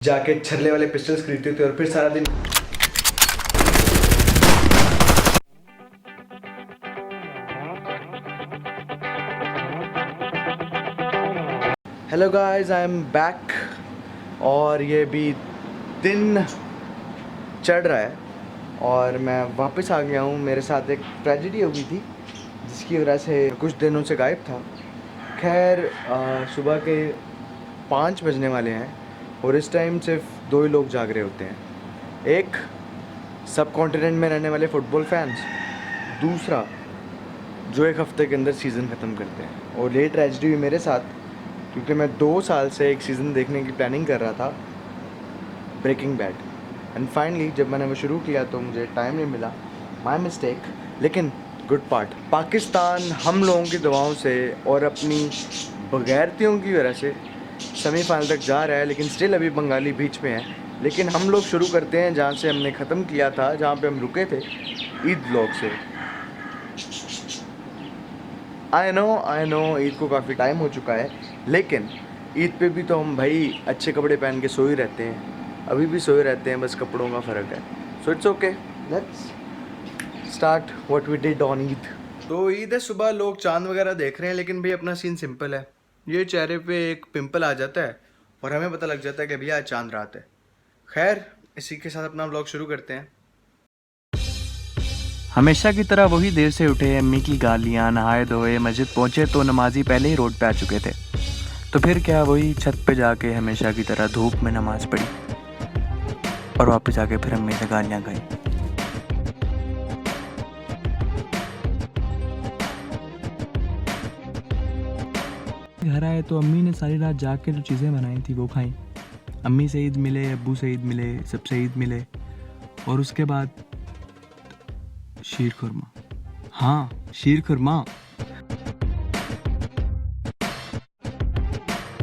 जाके छल्ले वाले पिस्टल्स खरीदते थे और फिर सारा दिन hello guys, I am back. और ये भी दिन चढ़ रहा है और मैं वापस आ गया हूँ। मेरे साथ एक ट्रेजेडी हो गई थी जिसकी वजह से कुछ दिनों से गायब था। खैर सुबह के 5 बजने वाले हैं और इस टाइम सिर्फ 2 ही लोग जाग रहे होते हैं। एक सब कॉन्टिनेंट में रहने वाले फुटबॉल फैंस, दूसरा जो एक हफ़्ते के अंदर सीज़न ख़त्म करते हैं। और ये ट्रेजेडी हुई मेरे साथ क्योंकि मैं 2 साल से एक सीज़न देखने की प्लानिंग कर रहा था, ब्रेकिंग बैड। एंड फाइनली जब मैंने वो शुरू किया तो मुझे टाइम नहीं मिला, माय मिस्टेक। लेकिन गुड पार्ट, पाकिस्तान हम लोगों की दुआओं से और अपनी बगैरतियों की वजह से सेमीफाइनल तक जा रहा है। लेकिन स्टिल अभी बंगाली बीच में है। लेकिन हम लोग शुरू करते हैं जहाँ से हमने ख़त्म किया था, जहाँ पे हम रुके थे, ईद व्लॉग से। आई नो ईद को काफ़ी टाइम हो चुका है, लेकिन ईद पे भी तो हम भाई अच्छे कपड़े पहन के सोए रहते हैं, अभी भी सोए रहते हैं, बस कपड़ों का फ़र्क है। So it's okay, let's start what we did on Eid. तो ईद है, सुबह लोग चांद वगैरह देख रहे हैं, लेकिन भाई अपना सीन सिंपल है। ये चेहरे पे एक पिंपल आ जाता है और हमें पता लग जाता है कि भैया आज चांद रात है। खैर इसी के साथ अपना व्लॉग शुरू करते हैं। हमेशा की तरह वही देर से उठे, अम्मी की गालियाँ, नहाए धोए, मस्जिद पहुँचे तो नमाजी पहले ही रोड पे आ चुके थे। तो फिर क्या, वही छत पे जाके हमेशा की तरह धूप में नमाज पढ़ी और वापस आके फिर अम्मी से गालियाँ खाई। घर आए तो अम्मी ने सारी रात जाग के जो चीज़ें बनाई थी वो खाई। अम्मी से ईद मिले, अब्बू से ईद मिले, सबसे ईद मिले और उसके बाद शीर खुरमा। हाँ, शीर खुरमा।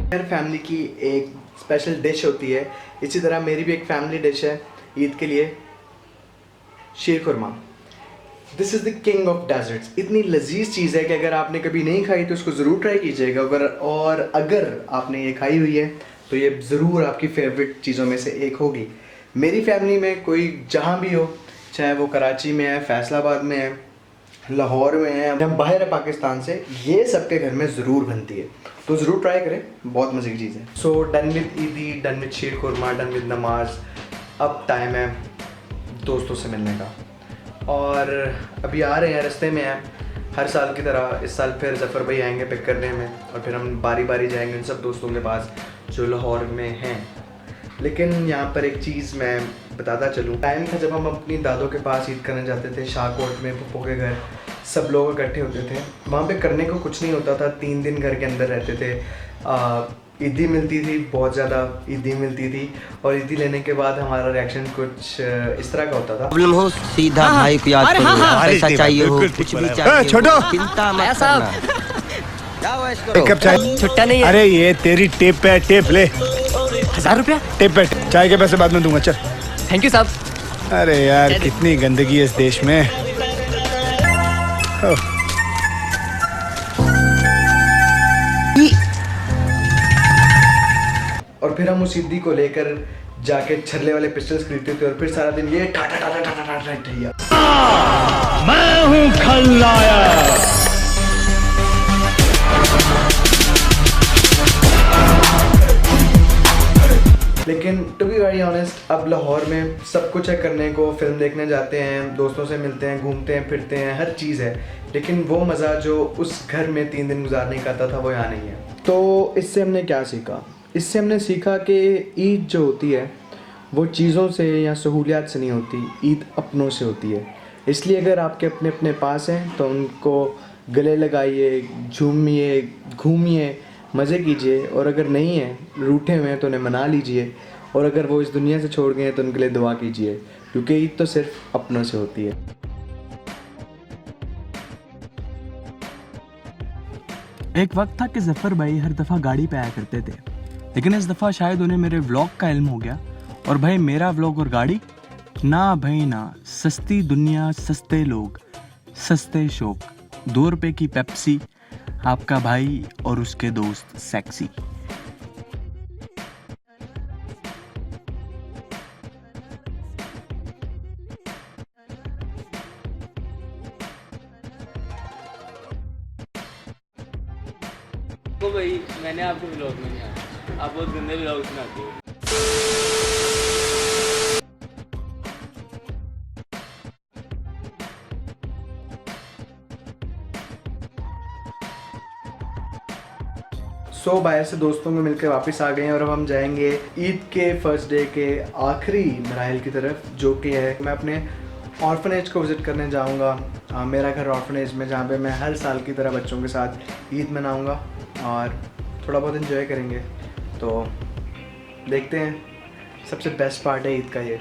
हर फैमिली की एक स्पेशल डिश होती है, इसी तरह मेरी भी एक फैमिली डिश है ईद के लिए, sheer khurma. This is the king of desserts. इतनी लजीज चीज़ है कि अगर आपने कभी नहीं खाई तो उसको ज़रूर ट्राई कीजिएगा। अगर आपने ये खाई हुई है तो ये ज़रूर आपकी फेवरेट चीज़ों में से एक होगी। मेरी फैमिली में कोई जहाँ भी हो, चाहे वो कराची में है, फैसलाबाद में है, लाहौर में है, या बाहर है पाकिस्तान से, ये सबके घर में ज़रूर बनती है। तो ज़रूर ट्राई करें, बहुत मज़े की चीज़ है। So done with Eidi, done with sheer khurma, done with namaz. अब टाइम है दोस्तों से मिलने का और अभी आ रहे हैं, रास्ते में हैं। हर साल की तरह इस साल फिर ज़फ़र भाई आएंगे पिक करने में और फिर हम बारी बारी जाएंगे उन सब दोस्तों के पास जो लाहौर में हैं। लेकिन यहाँ पर एक चीज़ मैं बताता चलूँ, टाइम था जब हम अपनी दादों के पास ईद करने जाते थे, शाहकोट में पप्पो के घर सब लोग इकट्ठे होते थे। वहाँ पे करने को कुछ नहीं होता था, 3 दिन घर के अंदर रहते थे। ईदी मिलती थी, बहुत ज़्यादा ईदी मिलती थी और ईदी लेने के बाद हमारा रिएक्शन कुछ इस तरह का होता था। प्रॉब्लम हो सीधा भाई को याद करो, पैसा चाहिए हो, कुछ भी चाहिए हो, चिंता मत करना। एक कप चाय छुट्टा नहीं है। अरे ये तेरी टेप पे है, टेप ले। 1000 रुपया? टेप पे, चाय के पैसे बाद में दूंगा, चल। थैंक यू साहब। अरे यार कितनी गंदगी है इस देश में। और फिर हम उस ईदी को लेकर जाके छल्ले वाले पिस्टल्स खरीदते थे और फिर सारा दिन ये टा टा टा टा टा टा टा टा। मैं हूँ खलनायक। लेकिन टू बी वेरी ऑनेस्ट, अब लाहौर में सब कुछ है करने को। फिल्म देखने जाते हैं, दोस्तों से मिलते हैं, घूमते हैं, फिरते हैं, हर चीज़ है। लेकिन वो मज़ा जो उस घर में 3 दिन गुजारने का आता था वो यहाँ नहीं है। तो इससे हमने क्या सीखा? इससे हमने सीखा कि ईद जो होती है वो चीज़ों से या सहूलियात से नहीं होती, ईद अपनों से होती है। इसलिए अगर आपके अपने अपने पास हैं तो उनको गले लगाइए, झूमिए, घूमिए, मज़े कीजिए। और अगर नहीं है, रूठे हुए हैं, तो उन्हें मना लीजिए। और अगर वो इस दुनिया से छोड़ गए हैं तो उनके लिए दुआ कीजिए, क्योंकि ईद तो सिर्फ अपनों से होती है। एक वक्त था कि ज़फ़र भाई हर दफ़ा गाड़ी पे आया करते थे, लेकिन इस दफ़ा शायद उन्हें मेरे व्लॉग का इल्म हो गया और भाई मेरा व्लॉग और गाड़ी, ना भाई ना। सस्ती दुनिया, सस्ते लोग, सस्ते शौक, 2 रुपए की पेप्सी, आपका भाई और उसके दोस्त सेक्सी। को भाई मैंने आपको व्लॉग में नहीं आया, आप बहुत गंदे व्लॉग बनाते हो। सो बाहर से दोस्तों में मिलकर वापस आ गए हैं और अब हम जाएंगे ईद के फर्स्ट डे के आखिरी मराहल की तरफ, जो कि है मैं अपने ऑर्फनेज को विज़िट करने जाऊंगा। मेरा घर ऑर्फनेज में, जहाँ पे मैं हर साल की तरह बच्चों के साथ ईद मनाऊंगा और थोड़ा बहुत इन्जॉय करेंगे। तो देखते हैं, सबसे बेस्ट पार्ट है ईद का ये।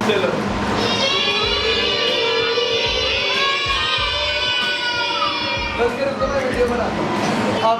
चलो बस कर, तो मैं वीडियो बनाता हूँ। अब